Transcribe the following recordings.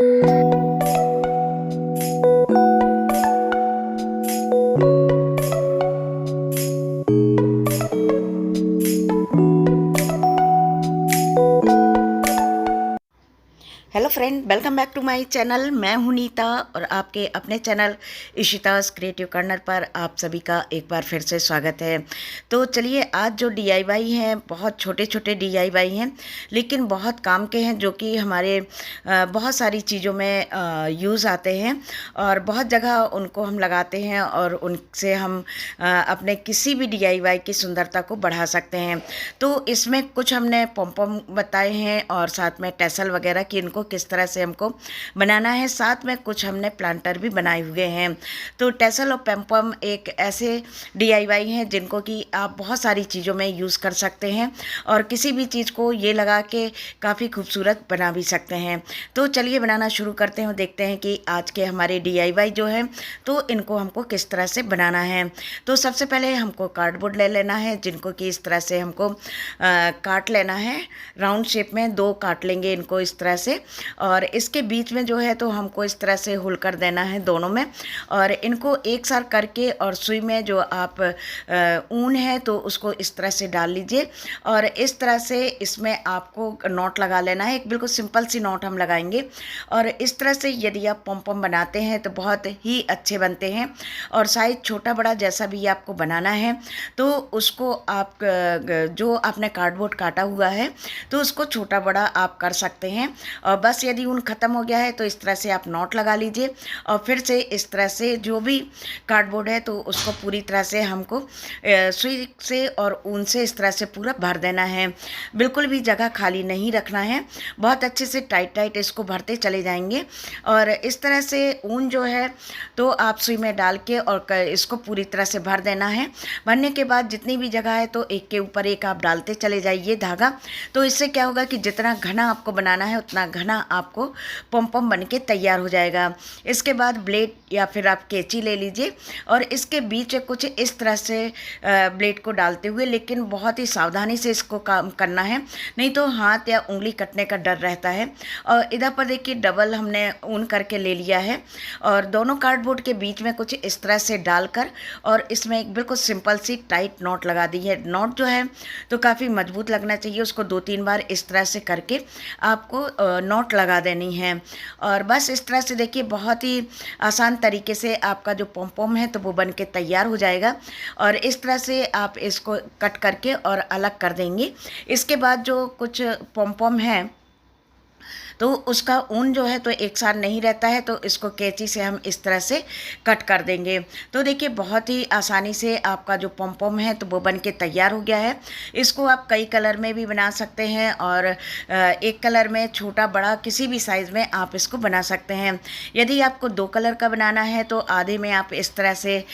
Hello friend, welcome back to my channel. मैं हूं नीता और आपके अपने चैनल इशितास क्रिएटिव कॉर्नर पर आप सभी का एक बार फिर से स्वागत है। तो चलिए, आज जो डीआईवाई हैं बहुत छोटे छोटे डीआईवाई हैं, लेकिन बहुत काम के हैं, जो कि हमारे बहुत सारी चीज़ों में यूज़ आते हैं और बहुत जगह उनको हम लगाते हैं और उनसे हम अपने किसी भी डीआईवाई की सुंदरता को बढ़ा सकते हैं। तो इसमें कुछ हमने पॉम बताए हैं और साथ में टैसल वगैरह की इनको किस तरह से हमको बनाना है, साथ में कुछ हमने प्लांटर भी बनाए हुए हैं। तो टैसल और पॉम एक ऐसे डीआईवाई हैं जिनको कि आप बहुत सारी चीज़ों में यूज़ कर सकते हैं और किसी भी चीज़ को ये लगा के काफ़ी खूबसूरत बना भी सकते हैं। तो चलिए बनाना शुरू करते हैं और देखते हैं कि आज के हमारे डीआईवाई जो है तो इनको हमको किस तरह से बनाना है। तो सबसे पहले हमको कार्डबोर्ड ले लेना है, जिनको कि इस तरह से हमको काट लेना है। राउंड शेप में दो काट लेंगे इनको इस तरह से, और इसके बीच में जो है तो हमको इस तरह से होल कर देना है दोनों में, और इनको एक साथ करके और सुई में जो आप ऊन है तो उसको इस तरह से डाल लीजिए और इस तरह से इसमें आपको नॉट लगा लेना है। एक बिल्कुल सिंपल सी नॉट हम लगाएंगे और इस तरह से यदि आप पॉम बनाते हैं तो बहुत ही अच्छे बनते हैं। और साइज छोटा बड़ा जैसा भी आपको बनाना है तो उसको आप जो आपने कार्डबोर्ड काटा हुआ है तो उसको छोटा बड़ा आप कर सकते हैं। और बस यदि ऊन ख़त्म हो गया है तो इस तरह से आप नॉट लगा लीजिए और फिर से इस तरह से जो भी कार्डबोर्ड है तो उसको पूरी तरह से हमको सुई से और ऊन से इस तरह से पूरा भर देना है। बिल्कुल भी जगह खाली नहीं रखना है, बहुत अच्छे से टाइट टाइट इसको भरते चले जाएंगे। और इस तरह से ऊन जो है तो आप सुई में डाल के और इसको पूरी तरह से भर देना है। भरने के बाद जितनी भी जगह है तो एक के ऊपर एक आप डालते चले जाइए धागा। तो इससे क्या होगा कि जितना घना आपको बनाना है उतना घना आपको पॉम बन के तैयार हो जाएगा। इसके बाद ब्लेड या फिर आप कैंची ले लीजिए और इसके बीच कुछ इस तरह से ब्लेड को डालते हुए, लेकिन बहुत ही सावधानी से इसको काम करना है, नहीं तो हाथ या उंगली कटने का डर रहता है। और इधर पर देखिए डबल हमने ऊन करके ले लिया है और दोनों कार्डबोर्ड के बीच में कुछ इस तरह से डालकर और इसमें एक बिल्कुल सिंपल सी टाइट नॉट लगा दी है। नॉट जो है तो काफ़ी मजबूत लगना चाहिए, उसको 2-3 बार इस तरह से करके आपको नॉट लगा देनी है। और बस इस तरह से देखिए बहुत ही आसान तरीके से आपका जो पॉम है तो वो बन के तैयार हो जाएगा। और इस तरह से आप इसको कट करके और अलग कर देंगे। इसके बाद जो कुछ पॉम है तो उसका ऊन जो है तो एक साथ नहीं रहता है, तो इसको कैंची से हम इस तरह से कट कर देंगे। तो देखिए बहुत ही आसानी से आपका जो पॉम है तो वो बन के तैयार हो गया है। इसको आप कई कलर में भी बना सकते हैं और एक कलर में छोटा बड़ा किसी भी साइज़ में आप इसको बना सकते हैं। यदि आपको 2 कलर का बनाना है तो आधे में आप इस तरह से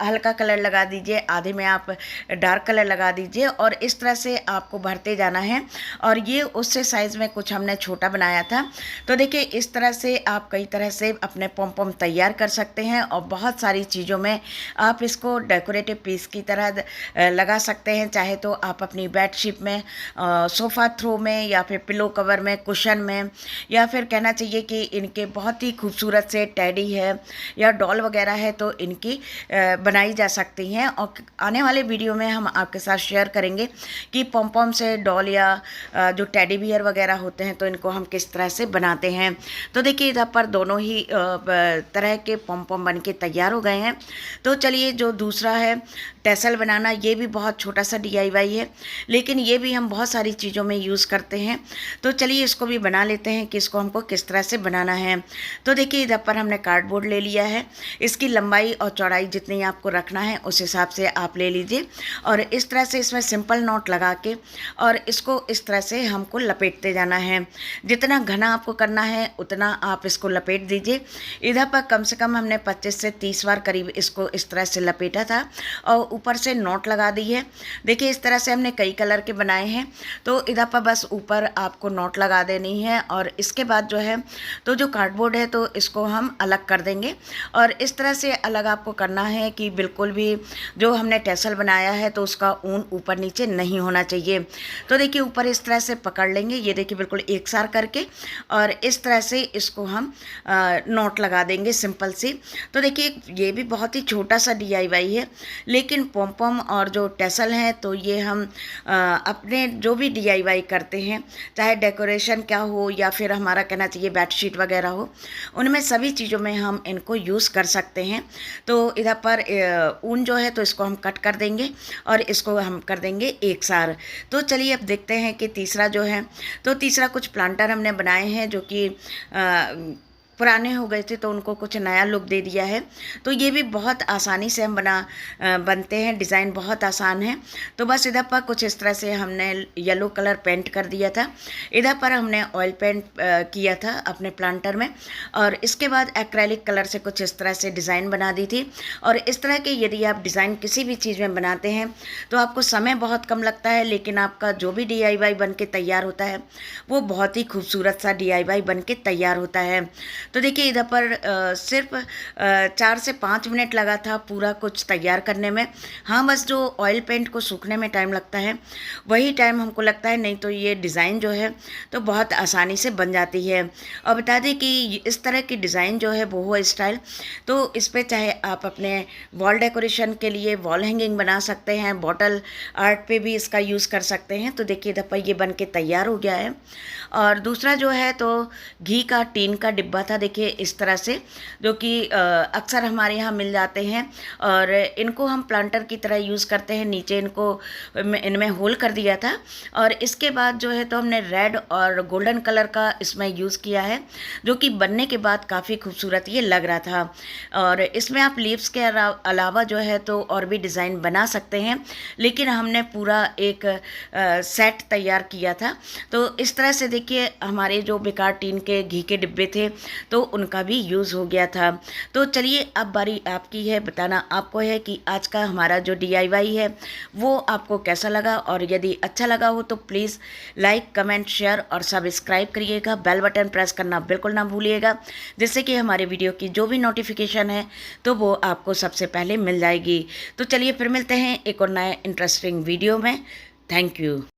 हल्का कलर लगा दीजिए, आधे में आप डार्क कलर लगा दीजिए और इस तरह से आपको भरते जाना है। और ये उससे साइज़ में कुछ हमने छोटा बनाया था। तो देखिए इस तरह से आप कई तरह से अपने पॉम तैयार कर सकते हैं और बहुत सारी चीज़ों में आप इसको डेकोरेटिव पीस की तरह लगा सकते हैं। चाहे तो आप अपनी बेडशीट में, सोफ़ा थ्रो में, या फिर पिलो कवर में, कुशन में, या फिर कहना चाहिए कि इनके बहुत ही खूबसूरत से टेडी है या डॉल वगैरह है तो इनकी बनाई जा सकती हैं। और आने वाले वीडियो में हम आपके साथ शेयर करेंगे कि पॉम से डॉल या जो टेडी बियर वगैरह होते हैं तो इनको हम किस तरह से बनाते हैं। तो देखिए इधर पर दोनों ही तरह के पॉम बन के तैयार हो गए हैं। तो चलिए जो दूसरा है टैसल बनाना, ये भी बहुत छोटा सा डीआईवाई है, लेकिन ये भी हम बहुत सारी चीज़ों में यूज़ करते हैं। तो चलिए इसको भी बना लेते हैं कि इसको हमको किस तरह से बनाना है। तो देखिए इधर पर हमने कार्डबोर्ड ले लिया है, इसकी लंबाई और चौड़ाई जितनी आपको रखना है उस हिसाब से आप ले लीजिए और इस तरह से इसमें सिंपल नॉट लगा के और इसको इस तरह से हमको लपेटते जाना है। जितना घना आपको करना है उतना आप इसको लपेट दीजिए। इधर पर कम से कम हमने 25 से 30 बार करीब इसको इस तरह से लपेटा था और ऊपर से नॉट लगा दी है। देखिए इस तरह से हमने कई कलर के बनाए हैं। तो इधर पर बस ऊपर आपको नॉट लगा देनी है और इसके बाद जो है तो जो कार्डबोर्ड है तो इसको हम अलग कर देंगे और इस तरह से अलग आपको करना है कि बिल्कुल भी जो हमने टैसल बनाया है तो उसका ऊन ऊपर नीचे नहीं होना चाहिए। तो देखिए ऊपर इस तरह से पकड़ लेंगे, ये देखिए बिल्कुल एक सार करके और इस तरह से इसको हम नोट लगा देंगे सिंपल सी। तो देखिए ये भी बहुत ही छोटा सा DIY है, लेकिन पॉम पॉम और जो टैसल हैं तो ये हम अपने जो भी DIY करते हैं, चाहे डेकोरेशन क्या हो या फिर हमारा कहना चाहिए बेडशीट वगैरह हो, उनमें सभी चीज़ों में हम इनको यूज़ कर सकते हैं। तो इधर पर ऊन जो है तो इसको हम कट कर देंगे और इसको हम कर देंगे एक सार। तो चलिए अब देखते हैं कि तीसरा जो है, तो तीसरा कुछ प्लांटर हमने बनाए हैं जो कि पुराने हो गए थे तो उनको कुछ नया लुक दे दिया है। तो ये भी बहुत आसानी से हम बनते हैं, डिज़ाइन बहुत आसान है। तो बस इधर पर कुछ इस तरह से हमने येलो कलर पेंट कर दिया था, इधर पर हमने ऑयल पेंट किया था अपने प्लांटर में, और इसके बाद एक्रेलिक कलर से कुछ इस तरह से डिज़ाइन बना दी थी। और इस तरह के यदि आप डिज़ाइन किसी भी चीज़ में बनाते हैं तो आपको समय बहुत कम लगता है, लेकिन आपका जो भी DIY बन के तैयार होता है वो बहुत ही खूबसूरत सा DIY बन के तैयार होता है। तो देखिए इधर पर सिर्फ 4 से 5 मिनट लगा था पूरा कुछ तैयार करने में। हाँ, बस जो ऑयल पेंट को सूखने में टाइम लगता है वही टाइम हमको लगता है, नहीं तो ये डिज़ाइन जो है तो बहुत आसानी से बन जाती है। और बता दें कि इस तरह की डिज़ाइन जो है बोहो स्टाइल, तो इस पर चाहे आप अपने वॉल डेकोरेशन के लिए वॉल हैंगिंग बना सकते हैं, बॉटल आर्ट पे भी इसका यूज़ कर सकते हैं। तो देखिए इधर पर ये बन के तैयार हो गया है। और दूसरा जो है तो घी का टीन का डिब्बा था, देखिए इस तरह से, जो कि अक्सर हमारे यहाँ मिल जाते हैं और इनको हम प्लांटर की तरह यूज़ करते हैं। नीचे इनको इनमें होल कर दिया था और इसके बाद जो है तो हमने रेड और गोल्डन कलर का इसमें यूज़ किया है, जो कि बनने के बाद काफ़ी खूबसूरत ये लग रहा था। और इसमें आप लीव्स के अलावा जो है तो और भी डिज़ाइन बना सकते हैं, लेकिन हमने पूरा एक सेट तैयार किया था। तो इस तरह से देखिए हमारे जो बेकार टीन के घी के डिब्बे थे तो उनका भी यूज़ हो गया था। तो चलिए अब बारी आपकी है, बताना आपको है कि आज का हमारा जो DIY है वो आपको कैसा लगा, और यदि अच्छा लगा हो तो प्लीज़ लाइक, कमेंट, शेयर और सब्सक्राइब करिएगा। बेल बटन प्रेस करना बिल्कुल ना भूलिएगा, जिससे कि हमारे वीडियो की जो भी नोटिफिकेशन है तो वो आपको सबसे पहले मिल जाएगी। तो चलिए फिर मिलते हैं एक और नए इंटरेस्टिंग वीडियो में। Thank you.